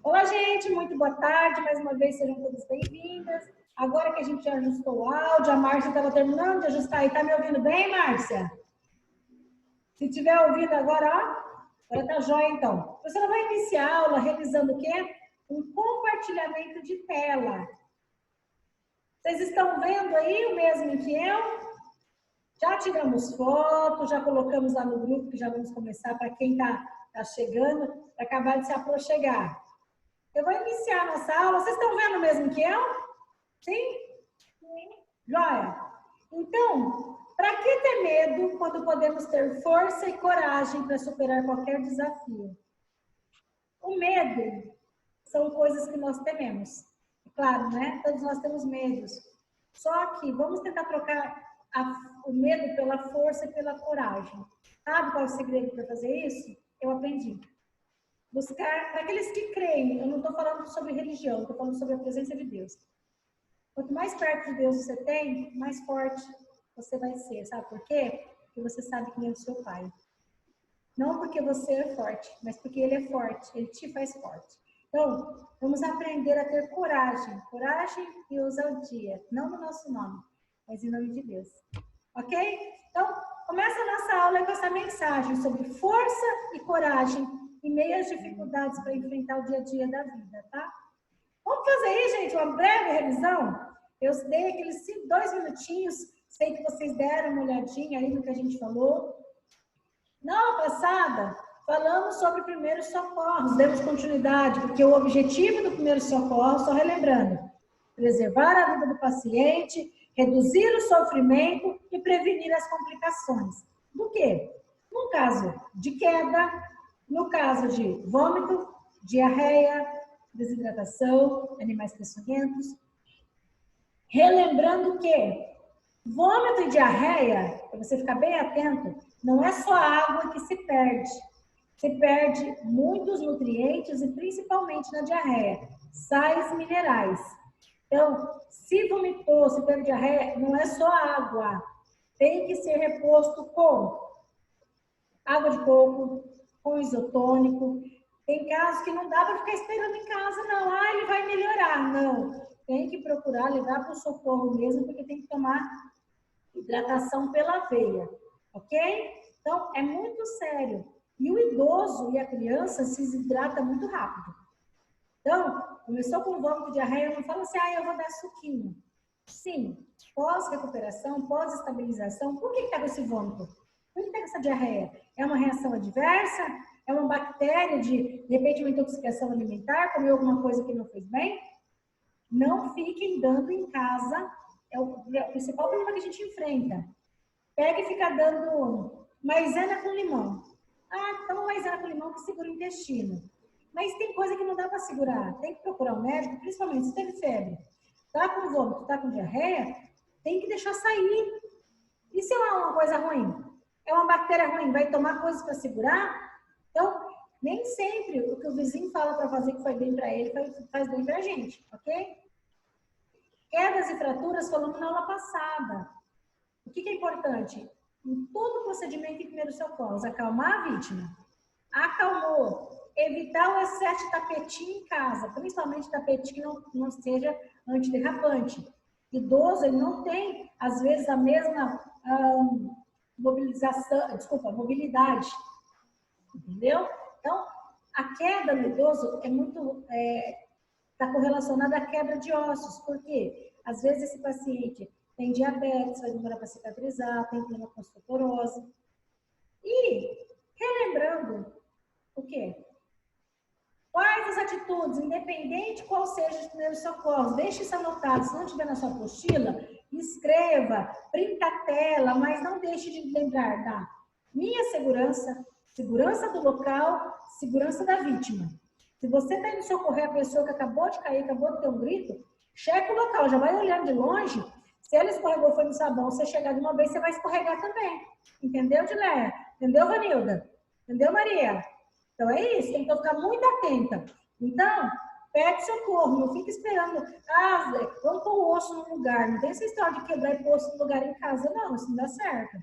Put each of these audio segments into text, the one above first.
Olá, gente, muito boa tarde. Mais uma vez, sejam todas bem-vindas. Agora que a gente já ajustou o áudio, a Márcia estava terminando de ajustar e tá me ouvindo bem, Márcia? Se tiver ouvindo agora, ó, agora tá jóia, então. Você vai iniciar a aula revisando o quê? Um compartilhamento de tela. Vocês estão vendo aí o mesmo que eu? Já tiramos foto, já colocamos lá no grupo, que já vamos começar para quem tá chegando, para acabar de se aproximar. Eu vou iniciar a nossa aula. Vocês estão vendo mesmo que eu? Sim? Sim. Joia? Então, para que ter medo quando podemos ter força e coragem para superar qualquer desafio? O medo são coisas que nós tememos. Claro, né? Todos nós temos medos. Só que vamos tentar trocar o medo pela força e pela coragem. Sabe qual é o segredo para fazer isso? Eu aprendi. Buscar, para aqueles que creem, eu não estou falando sobre religião, estou falando sobre a presença de Deus. Quanto mais perto de Deus você tem, mais forte você vai ser. Sabe por quê? Porque você sabe quem é o seu Pai. Não porque você é forte, mas porque Ele é forte, Ele te faz forte. Então, vamos aprender a ter coragem. Coragem e ousadia. Não no nosso nome, mas em nome de Deus. Ok? Então, começa a nossa aula com essa mensagem sobre força e coragem em meio às dificuldades para enfrentar o dia a dia da vida, tá? Vamos fazer aí, gente, uma breve revisão? Eu dei aqueles 2 minutinhos, sei que vocês deram uma olhadinha aí no que a gente falou. Na aula passada, falamos sobre primeiros socorros, demos continuidade, porque o objetivo do primeiro socorro, só relembrando, preservar a vida do paciente, reduzir o sofrimento e prevenir as complicações. Do quê? No caso de queda, no caso de vômito, diarreia, desidratação, animais peçonhentos. Relembrando que vômito e diarreia, para você ficar bem atento, não é só água que se perde. Se perde muitos nutrientes e principalmente na diarreia, sais minerais. Então, se vomitou, se teve diarreia, não é só água. Tem que ser reposto com água de coco, com isotônico. Tem casos que não dá para ficar esperando em casa, não. Ah, ele vai melhorar. Não. Tem que procurar levar para o socorro mesmo, porque tem que tomar hidratação pela veia. Ok? Então, é muito sério. E o idoso e a criança se desidrata muito rápido. Então, começou com vômito, diarreia, não fala assim, eu vou dar suquinho. Sim, pós-recuperação, pós-estabilização, por que está com esse vômito? Por que está com essa diarreia? É uma reação adversa? É uma bactéria de repente, uma intoxicação alimentar? Comeu alguma coisa que não fez bem? Não fiquem dando em casa, é o principal problema que a gente enfrenta. Pega e fica dando maisena com limão. Toma maisena com limão que segura o intestino. Mas tem coisa que não dá para segurar. Tem que procurar um médico, principalmente se teve febre. Tá com vômito, tá com diarreia, tem que deixar sair. E se é uma coisa ruim? É uma bactéria ruim, vai tomar coisas para segurar? Então, nem sempre o que o vizinho fala para fazer que foi bem para ele, faz bem para a gente, ok? Quedas e fraturas, falamos na aula passada. O que é importante? Em todo procedimento em primeiros socorros, acalmar a vítima. Acalmou. Evitar o excesso de tapetinho em casa, principalmente tapetinho não seja antiderrapante. Idoso, ele não tem, às vezes, a mesma mobilidade. Entendeu? Então, a queda no idoso é muito, está correlacionada à quebra de ossos. Por quê? Às vezes esse paciente tem diabetes, vai demorar para cicatrizar, tem problema com osteoporose. E, relembrando, o quê? Quais as atitudes, independente qual seja os primeiros socorros, deixe isso anotado. Se não tiver na sua apostila, escreva, printa a tela, mas não deixe de lembrar da minha segurança, segurança do local, segurança da vítima. Se você está indo socorrer a pessoa que acabou de cair, acabou de ter um grito, checa o local, já vai olhando de longe. Se ela escorregou, foi no sabão, você chegar de uma vez, você vai escorregar também. Entendeu, Dileia? Entendeu, Vanilda? Entendeu, Maria? Então, é isso, tem que ficar muito atenta. Então, pede socorro, não fica esperando, vamos pôr o osso no lugar. Não tem essa história de quebrar e pôr osso no lugar em casa, não, isso não dá certo.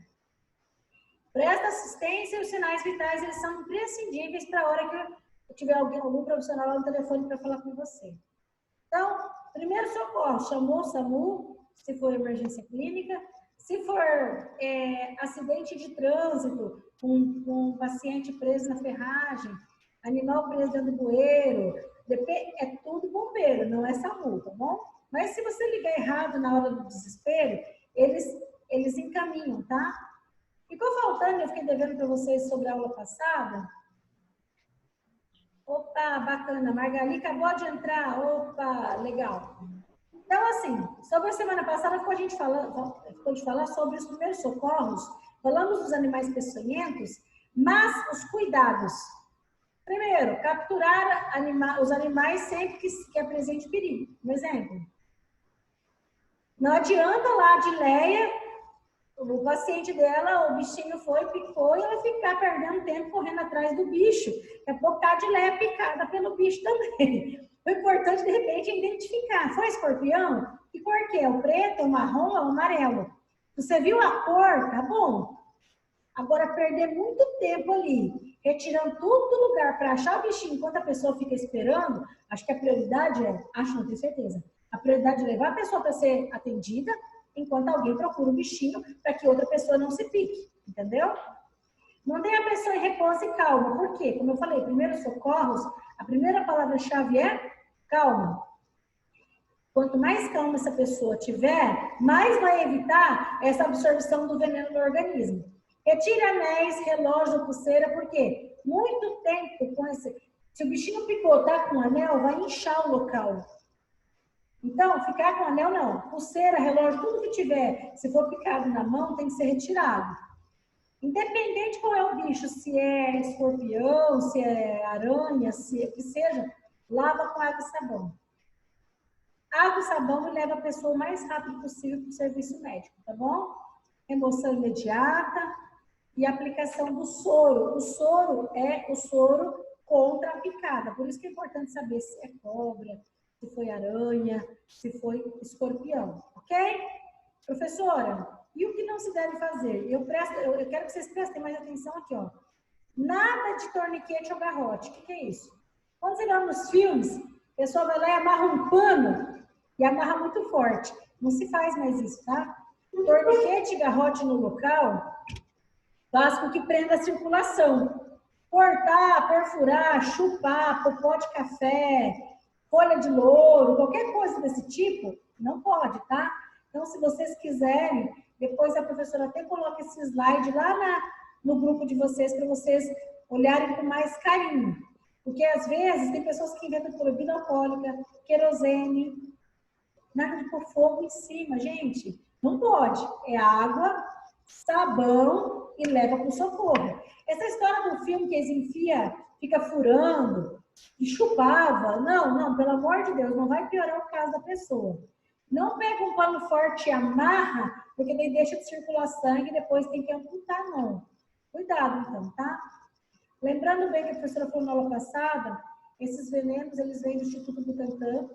Presta assistência e os sinais vitais, eles são imprescindíveis para a hora que se tiver algum profissional lá no telefone para falar com você. Então, primeiro socorro, chamou o SAMU, se for emergência clínica. Se for acidente de trânsito, um paciente preso na ferragem, animal preso dentro do bueiro, é tudo bombeiro, não é SAMU, tá bom? Mas se você ligar errado na hora do desespero, eles encaminham, tá? Ficou faltando, eu fiquei devendo para vocês sobre a aula passada. Opa, bacana, Margali acabou de entrar, opa, legal. Então, assim, sobre a semana passada ficou de falar sobre os primeiros socorros, falamos dos animais peçonhentos, mas os cuidados. Primeiro, capturar os animais sempre que apresente perigo. Um exemplo. Não adianta lá de Leia, o paciente dela, o bichinho foi, picou, e ela ficar perdendo tempo correndo atrás do bicho. Daqui a pouco tá de Leia picada pelo bicho também. O importante, de repente, é identificar. Foi escorpião? Que cor que é? O preto, é o marrom, é o amarelo? Você viu a cor? Tá bom. Agora, perder muito tempo ali, retirando tudo do lugar para achar o bichinho enquanto a pessoa fica esperando, acho que a prioridade não tenho certeza. A prioridade é levar a pessoa para ser atendida, enquanto alguém procura o bichinho para que outra pessoa não se pique, entendeu? Mantenha a pessoa em repouso e calma. Por quê? Como eu falei, primeiros socorros, a primeira palavra-chave é calma. Quanto mais calma essa pessoa tiver, mais vai evitar essa absorção do veneno no organismo. Retire anéis, relógio, pulseira, por quê? Muito tempo com esse... Se o bichinho picou, tá com anel, vai inchar o local. Então, ficar com anel não. Pulseira, relógio, tudo que tiver, se for picado na mão, tem que ser retirado. Independente qual é o bicho, se é escorpião, se é aranha, se é que seja, lava com água e sabão. Água e sabão leva a pessoa o mais rápido possível para o serviço médico, tá bom? Remoção imediata e aplicação do soro. O soro é o soro contra a picada, por isso que é importante saber se é cobra, se foi aranha, se foi escorpião, ok? Professora, e o que não se deve fazer? Eu quero que vocês prestem mais atenção aqui, ó. Nada de torniquete ou garrote. O que é isso? Quando você vai nos filmes, a pessoa vai lá e amarra um pano e amarra muito forte. Não se faz mais isso, tá? Torniquete e garrote no local faz com que prenda a circulação. Cortar, perfurar, chupar, popó de café, folha de louro, qualquer coisa desse tipo, não pode, tá? Então, se vocês quiserem, depois a professora até coloca esse slide lá no grupo de vocês, para vocês olharem com mais carinho. Porque, às vezes, tem pessoas que inventam por bebida alcoólica, querosene, nada de pôr fogo em cima, gente. Não pode. É água, sabão e leva para o socorro. Essa história do filme que eles enfiam, fica furando e chupava, não, pelo amor de Deus, não vai piorar o caso da pessoa. Não pega um pano forte e amarra, porque daí deixa de circular sangue e depois tem que amputar, não. Cuidado, então, tá? Lembrando bem que a professora falou na aula passada, esses venenos, eles vêm do Instituto Butantan,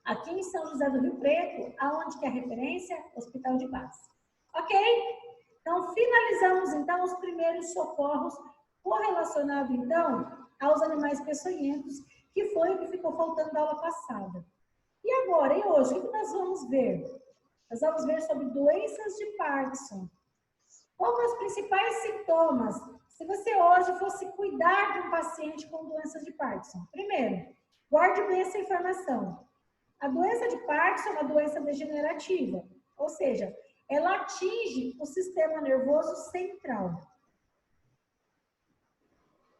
aqui em São José do Rio Preto, aonde que é a referência? Hospital de Base. Ok? Então, finalizamos, então, os primeiros socorros correlacionados, então, aos animais peçonhentos, que foi o que ficou faltando da aula passada. E agora, e hoje, o que nós vamos ver? Nós vamos ver sobre doenças de Parkinson. Quais são os principais sintomas se você hoje fosse cuidar de um paciente com doenças de Parkinson? Primeiro, guarde bem essa informação. A doença de Parkinson é uma doença degenerativa, ou seja, ela atinge o sistema nervoso central.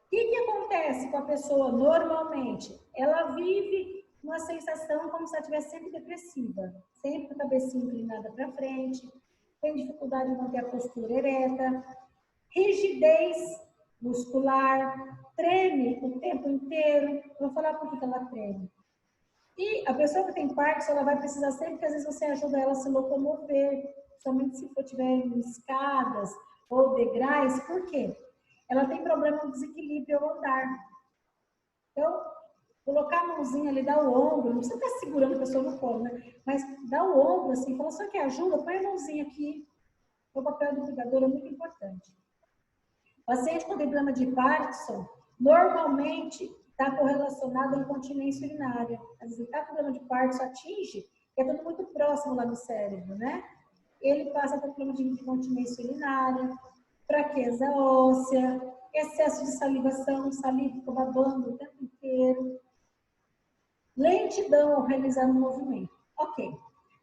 O que acontece com a pessoa normalmente? Ela vive uma sensação como se ela estivesse sempre depressiva, sempre com a cabecinha inclinada para frente, tem dificuldade em manter a postura ereta, rigidez muscular, treme o tempo inteiro. Vou falar por que ela treme. E a pessoa que tem Parkinson, ela vai precisar sempre que às vezes você ajuda ela a se locomover, somente se for tiver em escadas ou degraus. Por quê? Ela tem problema no desequilíbrio ao andar. Então, colocar a mãozinha ali, dar o ombro, não precisa estar segurando a pessoa no colo, né? Mas dá o ombro assim, fala, só quer ajuda? Põe a mãozinha aqui. O papel do cuidador é muito importante. O paciente com problema de Parkinson, normalmente está correlacionado à incontinência urinária. Às vezes, está com problema de Parkinson, atinge, que é tudo muito próximo lá no cérebro, né? Ele passa por problema de incontinência urinária, fraqueza óssea, excesso de salivação, saliva fica babando o tempo inteiro, lentidão ao realizar o movimento. Ok.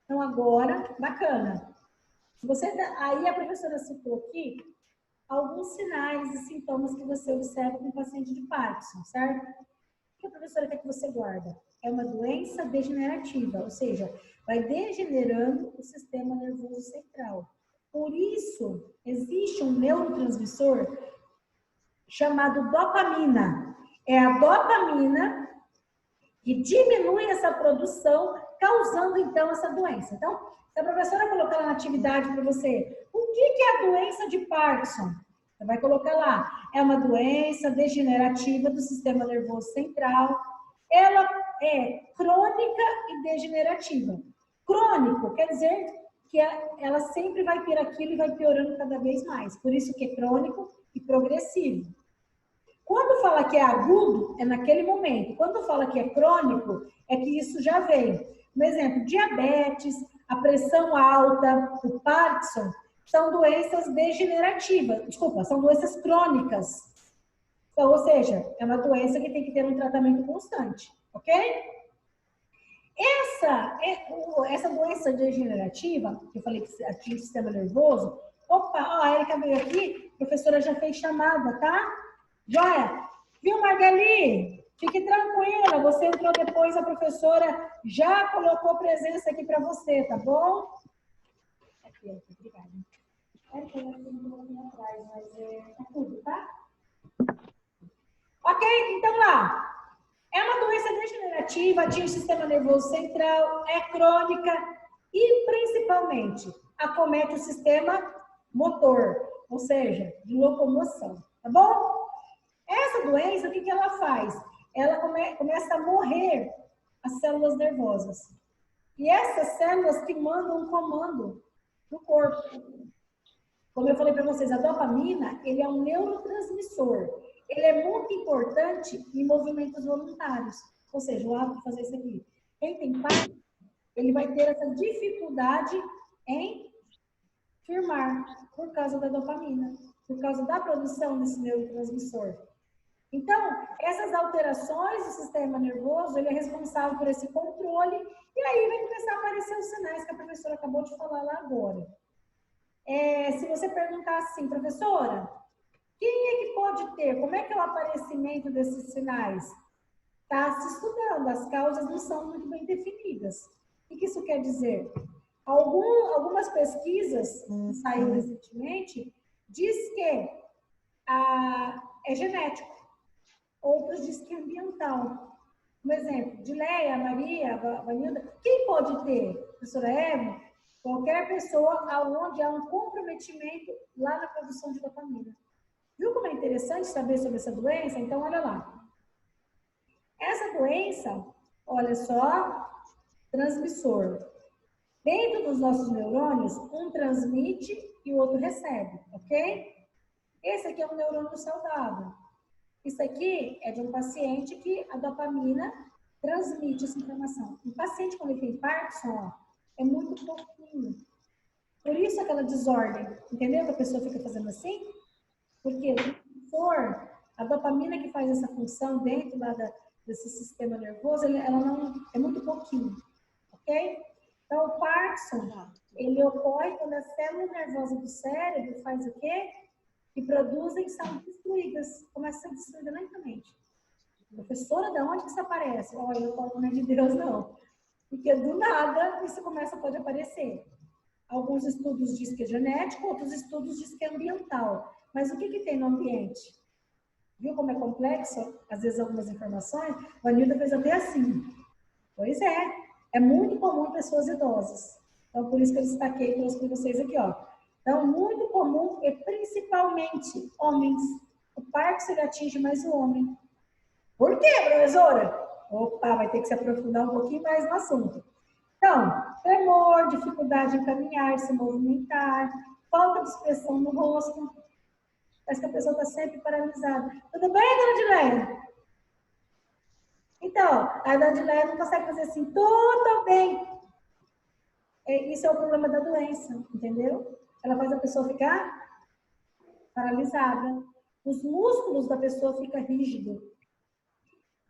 Então, agora, bacana. Aí a professora citou aqui alguns sinais e sintomas que você observa com o paciente de Parkinson, certo? O que a professora quer que você guarda? É uma doença degenerativa, ou seja, vai degenerando o sistema nervoso central. Por isso, existe um neurotransmissor chamado dopamina. É a dopamina que diminui essa produção, causando, então, essa doença. Então, se a professora colocar na atividade para você, o que é a doença de Parkinson? Você vai colocar lá, é uma doença degenerativa do sistema nervoso central. Ela é crônica e degenerativa. Crônico quer dizer que ela sempre vai ter aquilo e vai piorando cada vez mais. Por isso que é crônico e progressivo. Quando fala que é agudo, é naquele momento. Quando fala que é crônico, é que isso já veio. Por exemplo, diabetes, a pressão alta, o Parkinson, são doenças degenerativas. Desculpa, são doenças crônicas. Então, ou seja, é uma doença que tem que ter um tratamento constante, ok? Essa doença degenerativa, que eu falei que atinge o sistema nervoso, opa, ó, a Erika veio aqui, a professora já fez chamada, tá? Joia? Viu, Margali? Fique tranquila, você entrou depois, a professora já colocou presença aqui para você, tá bom? Aqui, obrigada. Erika, eu tenho um pouquinho atrás, mas é tudo, tá? Ok, então lá. É uma doença degenerativa, atinge o sistema nervoso central, é crônica e, principalmente, acomete o sistema motor, ou seja, de locomoção, tá bom? Essa doença, o que ela faz? Ela começa a morrer as células nervosas. E essas células que mandam um comando no corpo. Como eu falei para vocês, a dopamina, ele é um neurotransmissor. Ele é muito importante em movimentos voluntários. Ou seja, o hábito de fazer isso aqui. Quem tem Parkinson, ele vai ter essa dificuldade em firmar por causa da dopamina, por causa da produção desse neurotransmissor. Então, essas alterações do sistema nervoso, ele é responsável por esse controle, e aí vai começar a aparecer os sinais que a professora acabou de falar lá agora. Se você perguntar assim, professora, quem é que pode ter? Como é que é o aparecimento desses sinais? Está se estudando, as causas não são muito bem definidas. O que isso quer dizer? Algumas pesquisas que saíram recentemente diz que é genético. Outros dizem que é ambiental. Um exemplo, Dileia, Maria, Vanilda, quem pode ter? Professora Eva, qualquer pessoa onde há um comprometimento lá na produção de dopamina. Viu como é interessante saber sobre essa doença? Então, olha lá. Essa doença, olha só, transmissor. Dentro dos nossos neurônios, um transmite e o outro recebe, ok? Esse aqui é um neurônio saudável. Isso aqui é de um paciente que a dopamina transmite essa informação. Um paciente, quando ele tem Parkinson, ó, é muito pouquinho. Por isso aquela desordem, entendeu? Que a pessoa fica fazendo assim. Porque se for a dopamina que faz essa função dentro lá desse sistema nervoso, ela não é muito pouquinho, ok? Então, o Parkinson, ele ocorre quando a célula nervosa do cérebro faz o quê? Que produzem, são destruídas, começa a ser destruída lentamente. Professora, de onde que isso aparece? Olha, eu falo, não é de Deus, não. Porque do nada isso pode aparecer. Alguns estudos dizem que é genético, outros estudos dizem que é ambiental. Mas o que tem no ambiente? Viu como é complexo? Às vezes algumas informações. O Anilda fez até assim. Pois é muito comum em pessoas idosas. Então, por isso que eu destaquei e trouxe para vocês aqui, ó. Então, muito comum e principalmente homens. O Parkinson ele atinge mais o homem. Por quê, professora? Opa, vai ter que se aprofundar um pouquinho mais no assunto. Então, tremor, dificuldade em caminhar, se movimentar, falta de expressão no rosto. Parece que a pessoa está sempre paralisada. Tudo bem, dona Dileia? Então, a dona Dileia não consegue fazer assim, tudo bem. Isso é o problema da doença, entendeu? Ela faz a pessoa ficar paralisada. Os músculos da pessoa ficam rígidos,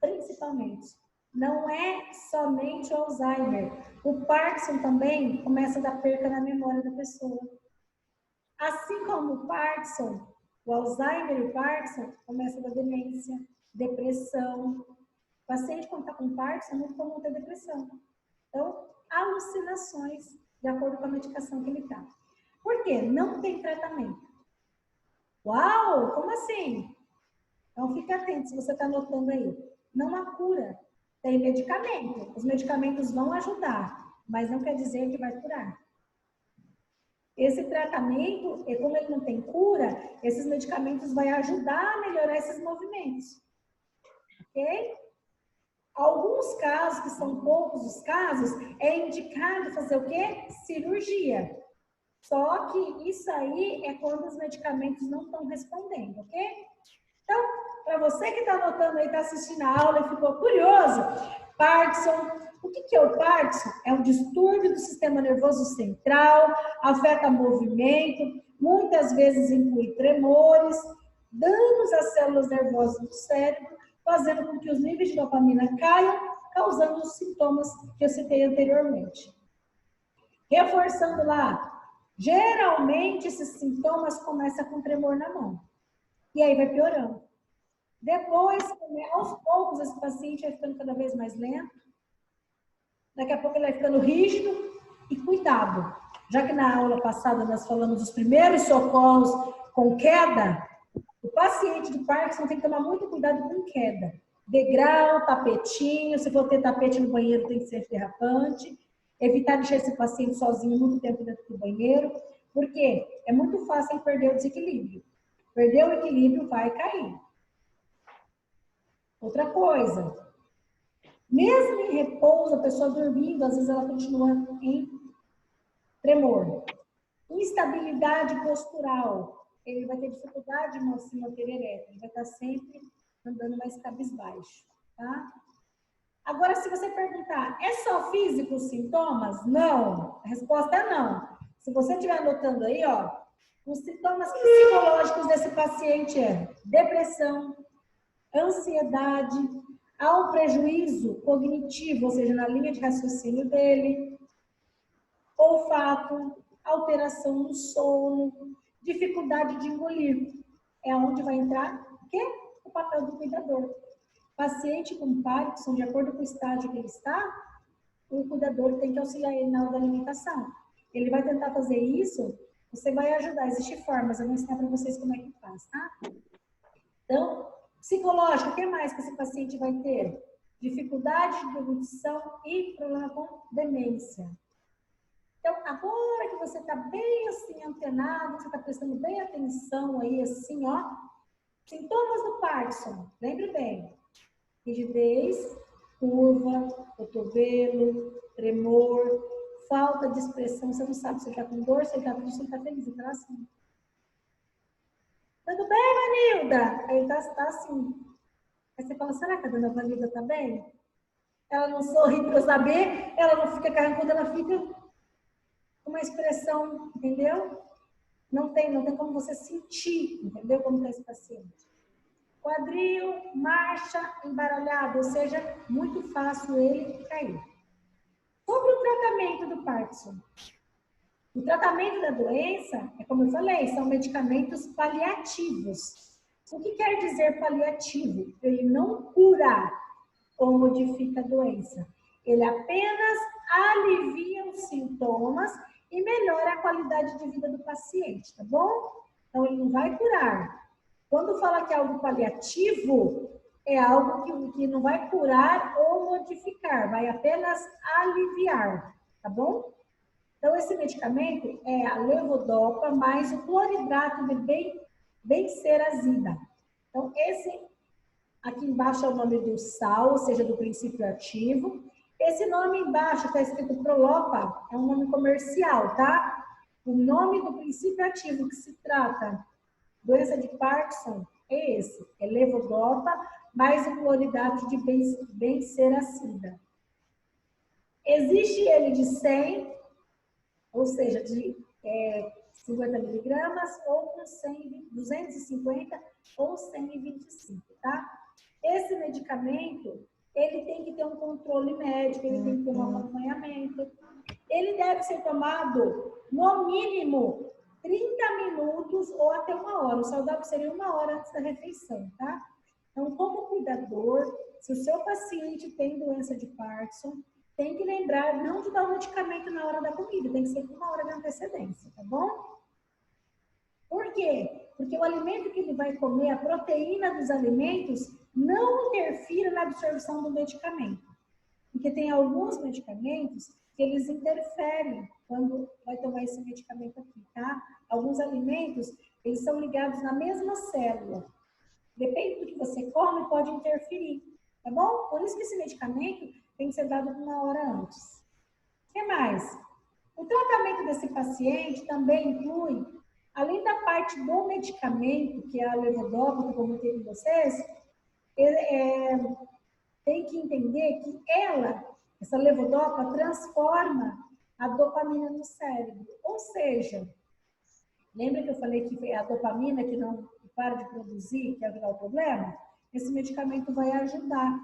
principalmente. Não é somente o Alzheimer. O Parkinson também começa a dar perca na memória da pessoa. Assim como o Parkinson, o Alzheimer e o Parkinson começa a dar demência, depressão. O paciente, quando está com Parkinson, é muito comum ter depressão. Então, alucinações, de acordo com a medicação que ele está. Por quê? Não tem tratamento. Uau, como assim? Então, fique atento se você está anotando aí. Não há cura. Tem medicamento. Os medicamentos vão ajudar, mas não quer dizer que vai curar. Esse tratamento, como ele não tem cura, esses medicamentos vão ajudar a melhorar esses movimentos. Ok? Alguns casos, que são poucos os casos, é indicado fazer o quê? Cirurgia. Só que isso aí é quando os medicamentos não estão respondendo, ok? Então, para você que está anotando aí, está assistindo a aula e ficou curioso, Parkinson, o que é o Parkinson? É um distúrbio do sistema nervoso central, afeta movimento, muitas vezes inclui tremores, danos às células nervosas do cérebro, fazendo com que os níveis de dopamina caiam, causando os sintomas que eu citei anteriormente. Reforçando lá, geralmente esses sintomas começam com tremor na mão. E aí vai piorando. Depois, aos poucos, esse paciente vai ficando cada vez mais lento. Daqui a pouco ele vai ficando rígido. E cuidado, já que na aula passada nós falamos dos primeiros socorros com queda, o paciente do Parkinson tem que tomar muito cuidado com queda. Degrau, tapetinho, se for ter tapete no banheiro tem que ser derrapante. Evitar deixar esse paciente sozinho muito tempo dentro do banheiro, porque é muito fácil ele perder o desequilíbrio. Perder o equilíbrio, vai cair. Outra coisa, mesmo em repouso, a pessoa dormindo, às vezes ela continua em tremor. Instabilidade postural, ele vai ter dificuldade de se manter ereto, ele vai estar sempre andando mais cabisbaixo, tá? Agora, se você perguntar, é só físico os sintomas? Não. A resposta é não. Se você estiver anotando aí, ó, os sintomas psicológicos desse paciente é depressão, ansiedade, há um prejuízo cognitivo, ou seja, na linha de raciocínio dele, olfato, alteração no sono, dificuldade de engolir. É onde vai entrar o quê? O papel do cuidador. Paciente com Parkinson, de acordo com o estágio que ele está, o cuidador tem que auxiliar ele na hora da alimentação. Ele vai tentar fazer isso, você vai ajudar. Existem formas, eu vou ensinar para vocês como é que faz, tá? Então, psicológico, o que mais que esse paciente vai ter? Dificuldade de deglutição e problema com demência. Então, agora que você está bem assim antenado, você está prestando bem atenção aí, assim, ó, sintomas do Parkinson, lembre bem, rigidez, curva, cotovelo, tremor, falta de expressão, você não sabe se ele está com dor, se ele está triste, se ele está feliz, ele está assim. Tudo bem, Vanilda? Aí ele está assim. Aí você fala, será que a dona Vanilda está bem? Ela não sorri para eu saber, ela não fica carrancuda, ela fica com uma expressão, entendeu? Não tem como você sentir, entendeu? Como está esse paciente. Quadril, marcha, embaralhado, ou seja, muito fácil ele cair. Sobre o tratamento do Parkinson. O tratamento da doença, é como eu falei, são medicamentos paliativos. O que quer dizer paliativo? Ele não cura ou modifica a doença. Ele apenas alivia os sintomas e melhora a qualidade de vida do paciente, tá bom? Então, ele não vai curar. Quando fala que é algo paliativo, é algo que não vai curar ou modificar, vai apenas aliviar, tá bom? Então, esse medicamento é a levodopa mais o cloridrato de benserazida. Então, esse aqui embaixo é o nome do sal, ou seja, do princípio ativo. Esse nome embaixo está escrito Prolopa, é um nome comercial, tá? O nome do princípio ativo que se trata doença de Parkinson é esse, é levodopa mais o cloridato de benseracida. Existe ele de 100, ou seja, de 50 miligramas, ou com 250 ou 125, tá? Esse medicamento, ele tem que ter um controle médico, ele tem que ter um acompanhamento. Ele deve ser tomado, no mínimo, 30 minutos ou até 1 hora. O saudável seria 1 hora antes da refeição, tá? Então, como cuidador, se o seu paciente tem doença de Parkinson, tem que lembrar não de dar o medicamento na hora da comida, tem que ser com 1 hora de antecedência, tá bom? Por quê? Porque o alimento que ele vai comer, a proteína dos alimentos, não interfira na absorção do medicamento. Porque tem alguns medicamentos que eles interferem quando vai tomar esse medicamento aqui, tá? Alguns alimentos, eles são ligados na mesma célula. Depende do que você come, pode interferir, tá bom? Por isso que esse medicamento tem que ser dado 1 hora antes. O que mais? O tratamento desse paciente também inclui, além da parte do medicamento, que é a levodopa, que eu comentei com vocês, tem que entender que essa levodopa, transforma a dopamina no cérebro. Ou seja, lembra que eu falei que é a dopamina que não para de produzir, que é o que dá o problema? Esse medicamento vai ajudar,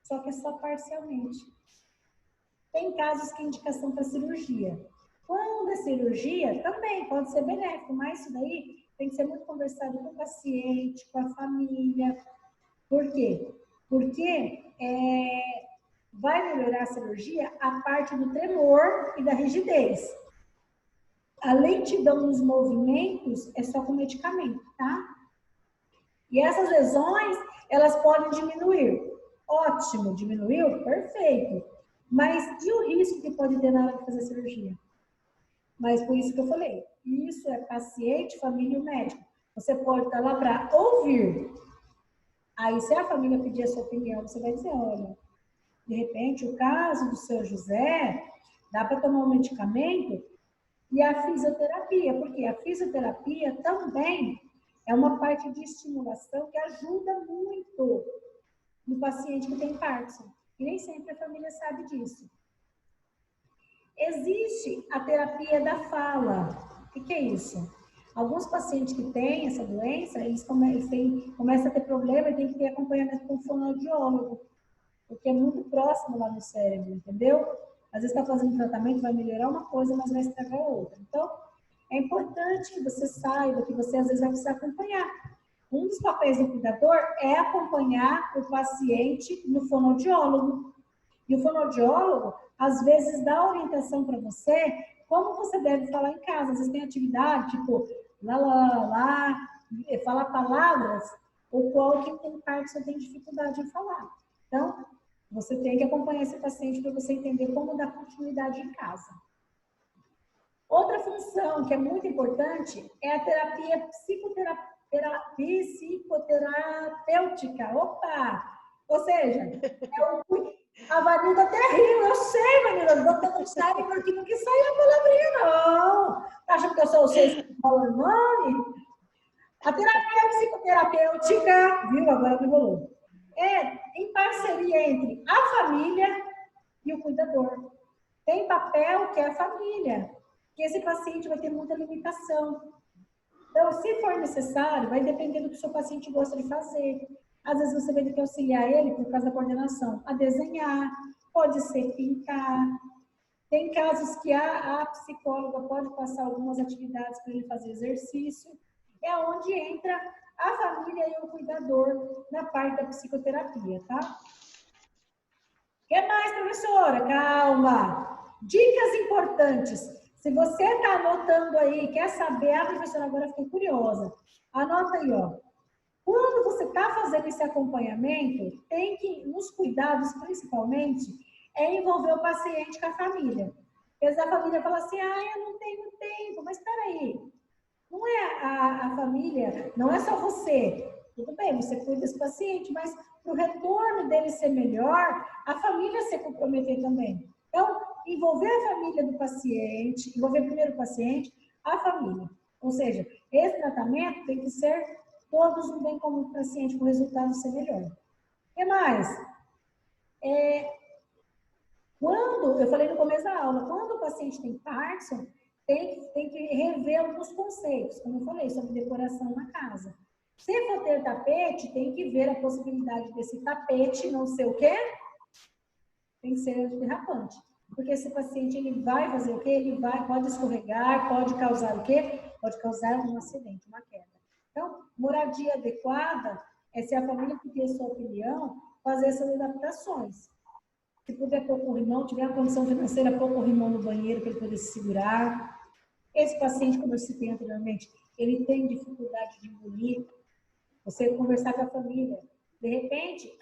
só que é só parcialmente. Tem casos que é indicação para cirurgia. Quando é cirurgia, também pode ser benéfico, mas isso daí tem que ser muito conversado com o paciente, com a família. Por quê? Porque vai melhorar a cirurgia a parte do tremor e da rigidez. A lentidão nos movimentos é só com medicamento, tá? E essas lesões, elas podem diminuir. Ótimo, diminuiu? Perfeito. Mas e o risco que pode ter na hora de fazer a cirurgia? Mas por isso que eu falei, isso é paciente, família e o médico. Você pode estar lá para ouvir. Aí, se a família pedir a sua opinião, você vai dizer, olha, de repente, o caso do seu José, dá para tomar um medicamento e a fisioterapia, porque a fisioterapia também é uma parte de estimulação que ajuda muito no paciente que tem Parkinson. E nem sempre a família sabe disso. Existe a terapia da fala. O que é isso? Alguns pacientes que têm essa doença, eles começam a ter problema e tem que ter acompanhamento com o fonoaudiólogo, porque é muito próximo lá no cérebro, entendeu? Às vezes está fazendo tratamento, vai melhorar uma coisa, mas vai estragar outra. Então, é importante que você saiba que você às vezes vai precisar acompanhar. Um dos papéis do cuidador é acompanhar o paciente no fonoaudiólogo. E o fonoaudiólogo, às vezes, dá orientação para você como você deve falar em casa. Às vezes tem atividade, tipo, falar palavras, o qual quem tem Parkinson tem dificuldade em falar. Então, você tem que acompanhar esse paciente para você entender como dar continuidade em casa. Outra função que é muito importante é a terapia psicoterapêutica. Opa! Ou seja, a Vanilda até riu, eu sei, Vanilda, você não sabe porque não quis sair a palavrinha, não. Acha que eu sou vocês que falam nome? A terapia psicoterapêutica, viu? Agora me rolou. É em parceria entre a família e o cuidador. Tem papel que é a família, que esse paciente vai ter muita limitação. Então, se for necessário, vai depender do que o seu paciente gosta de fazer. Às vezes você vai ter que auxiliar ele, por causa da coordenação, a desenhar, pode ser pintar. Tem casos que a psicóloga pode passar algumas atividades para ele fazer exercício. É onde entra a família e o cuidador na parte da psicoterapia, tá? O que mais, professora? Calma! Dicas importantes. Se você está anotando aí, quer saber, professora, agora fiquei curiosa. Anota aí, ó. Quando você está fazendo esse acompanhamento, tem que, nos cuidados principalmente, envolver o paciente com a família. Às vezes a família fala assim, eu não tenho tempo, mas espera aí. Não é a família, não é só você. Tudo bem, você cuida desse paciente, mas para o retorno dele ser melhor, a família se comprometer também. Então, envolver a família do paciente, envolver primeiro o paciente, a família. Ou seja, esse tratamento tem que ser todos no bem comum do paciente, para o resultado ser melhor. O que mais? Quando, eu falei no começo da aula, quando o paciente tem Parkinson, tem que rever alguns conceitos, como eu falei, sobre decoração na casa. Se for ter tapete, tem que ver a possibilidade desse tapete não ser o quê? Tem que ser derrapante. Porque esse paciente, ele vai fazer o quê? Ele pode escorregar, pode causar o quê? Pode causar um acidente, uma queda. Então, moradia adequada é, se a família pedir sua opinião, fazer essas adaptações. Se puder pôr corrimão, tiver uma condição financeira, pôr corrimão no banheiro para ele poder se segurar. Esse paciente, como eu citei anteriormente, ele tem dificuldade de engolir. Você conversar com a família. De repente,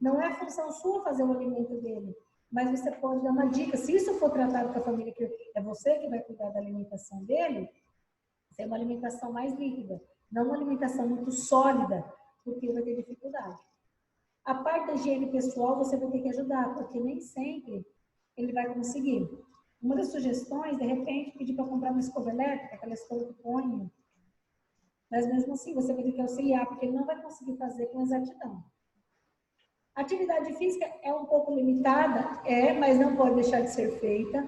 não é função sua fazer o alimento dele, mas você pode dar uma dica. Se isso for tratado com a família, que é você que vai cuidar da alimentação dele, ser uma alimentação mais líquida, não uma alimentação muito sólida, porque vai ter dificuldade. A parte da higiene pessoal você vai ter que ajudar, porque nem sempre ele vai conseguir. Uma das sugestões, de repente, pedir para comprar uma escova elétrica, aquela escova que põe, mas mesmo assim você vai ter que auxiliar, porque ele não vai conseguir fazer com exatidão. A atividade física é um pouco limitada, mas não pode deixar de ser feita.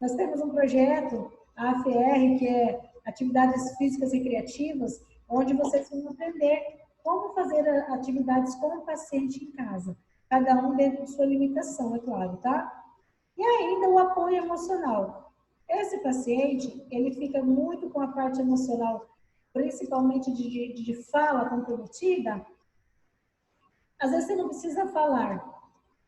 Nós temos um projeto, a AFR, que é Atividades Físicas Recreativas, onde vocês vão aprender como fazer atividades com o paciente em casa, cada um dentro de sua limitação, é claro, tá? E ainda o apoio emocional. Esse paciente, ele fica muito com a parte emocional, principalmente de fala comprometida. Às vezes você não precisa falar,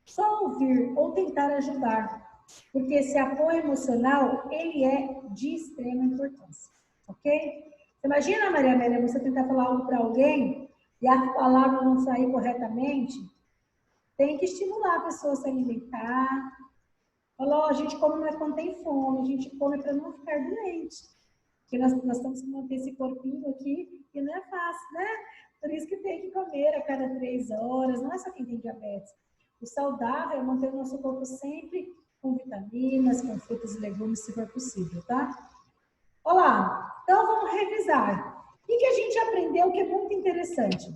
só ouvir ou tentar ajudar, porque esse apoio emocional, ele é de extrema importância, ok? Você imagina, Maria Amélia, você tentar falar algo para alguém e a palavra não sair corretamente? Tem que estimular a pessoa a se alimentar. Falar, a gente come não é quando tem fome, a gente come para não ficar doente. Porque nós temos que manter esse corpinho aqui e não é fácil, né? Por isso que tem que comer a cada 3 horas, não é só quem tem diabetes. O saudável é manter o nosso corpo sempre com vitaminas, com frutas e legumes, se for possível, tá? Olá, então vamos revisar. O que a gente aprendeu que é muito interessante?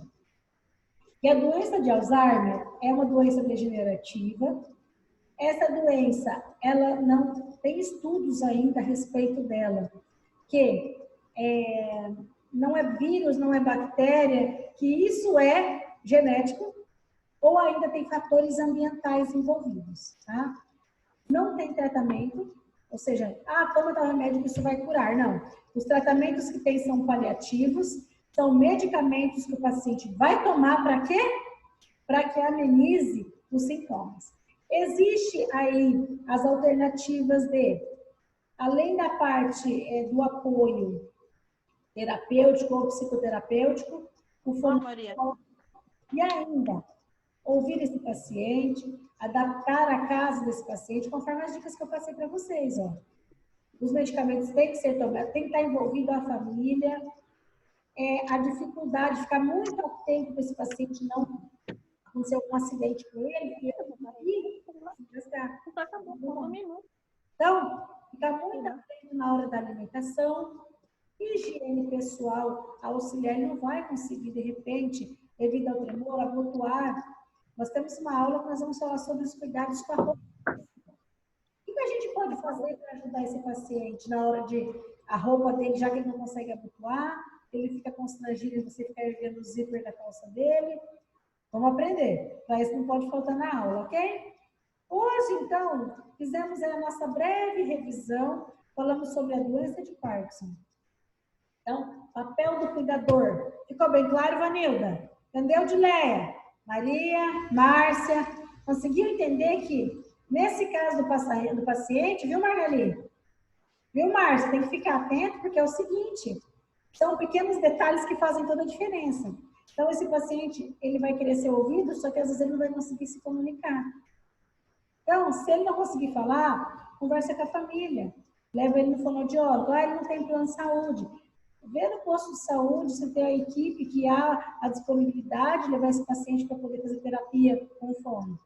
Que a doença de Alzheimer é uma doença degenerativa. Essa doença, ela não tem estudos ainda a respeito dela, que não é vírus, não é bactéria, que isso é genético, ou ainda tem fatores ambientais envolvidos, tá? Não tem tratamento, ou seja, toma tal remédio que isso vai curar. Não. Os tratamentos que tem são paliativos, são medicamentos que o paciente vai tomar para quê? Para que amenize os sintomas. Existe aí as alternativas além da parte do apoio terapêutico ou psicoterapêutico, o fonoaudiólogo, e ainda ouvir esse paciente, adaptar a casa desse paciente, conforme as dicas que eu passei para vocês. Ó. Os medicamentos têm que ser tomados, tem que estar envolvido a família, a dificuldade de ficar muito atento para esse paciente não acontecer algum acidente com ele, e então, ficar muito atento na hora da alimentação, higiene pessoal, auxiliar, ele não vai conseguir, de repente, devido ao tremor, abotoar. Nós temos uma aula que nós vamos falar sobre os cuidados com a roupa. O que a gente pode fazer para ajudar esse paciente na hora de a roupa dele, já que ele não consegue abotoar, ele fica constrangido e você fica erguendo o zíper da calça dele? Vamos aprender. Para isso não pode faltar na aula, ok? Hoje, então, fizemos a nossa breve revisão, falamos sobre a doença de Parkinson. Então, papel do cuidador. Ficou bem claro, Vanilda? Entendeu, Dileia? Maria, Márcia, conseguiu entender que, nesse caso do paciente, viu, Margali? Viu, Márcia? Tem que ficar atento, porque é o seguinte, são pequenos detalhes que fazem toda a diferença. Então, esse paciente, ele vai querer ser ouvido, só que às vezes ele não vai conseguir se comunicar. Então, se ele não conseguir falar, conversa com a família. Leva ele no fonoaudiólogo. Ele não tem plano de saúde. Vê no posto de saúde se tem a equipe que há a disponibilidade de levar esse paciente para poder fazer terapia com fome.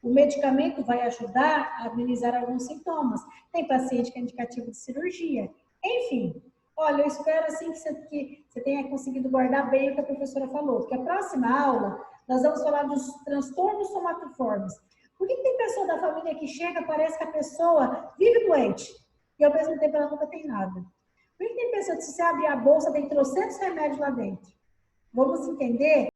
O medicamento vai ajudar a amenizar alguns sintomas. Tem paciente que é indicativo de cirurgia. Enfim, olha, eu espero assim que você tenha conseguido guardar bem o que a professora falou, porque a próxima aula nós vamos falar dos transtornos somatoformes. Por que tem pessoa da família que chega, parece que a pessoa vive doente e ao mesmo tempo ela nunca tem nada? Por que tem pessoa que se você abrir a bolsa tem trocentos remédios lá dentro? Vamos entender